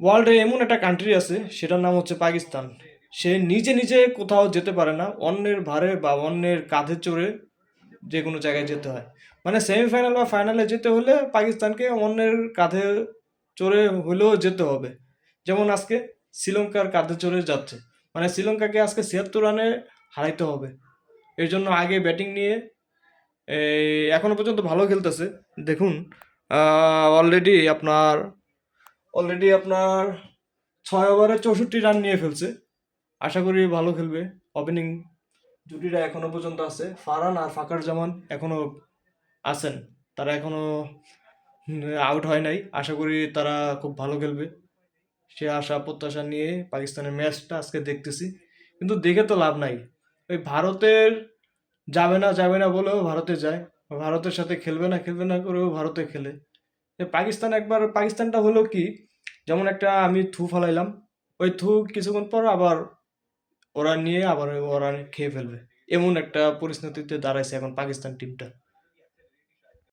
ওয়ার্ল্ডে এমন একটা কান্ট্রি আছে, সেটার নাম হচ্ছে পাকিস্তান। সে নিজে নিজে কোথাও যেতে পারে না, অন্যের ভারে বা অন্যের কাঁধে চড়ে যে কোনো জায়গায় যেতে হয়। মানে সেমিফাইনাল বা ফাইনালে যেতে হলে পাকিস্তানকে অন্যের কাঁধে চড়ে হলেও যেতে হবে। যেমন আজকে শ্রীলঙ্কার কাঁধে চড়ে যাচ্ছে, মানে শ্রীলঙ্কাকে আজকে 76 রানে হারাইতে হবে। এর জন্য আগে ব্যাটিং নিয়ে এই এখনো পর্যন্ত ভালো খেলতেছে। দেখুন, অলরেডি আপনার 6 ওভারে 64 রান নিয়ে ফেলছে। আশা করি ভালো খেলবে। ওপেনিং জুটিটা এখনো পর্যন্ত আছে, ফারহান আর ফাকার জামান এখনো আছেন। তারা এখনো আউট হয় নাই। আশা করি তারা খুব ভালো খেলবে। সে আশা প্রত্যাশা নিয়ে পাকিস্তানের ম্যাচটা আজকে দেখতেছি, কিন্তু দেখে তো লাভ নাই। ওই ভারতের যাবে না বলেও ভারতে যায়, ভারতের সাথে খেলবে না করেও ভারতে খেলে। পাকিস্তান একবার, পাকিস্তানটা হলো কি, যেমন একটা আমি থু ফালাইলাম, ওই থু কিছুক্ষণ পর আবার ওরা নিয়ে আবার ওরা খেয়ে ফেলবে। এমন একটা পরিস্থিতিতে দাঁড়াইছে এখন পাকিস্তান টিমটা।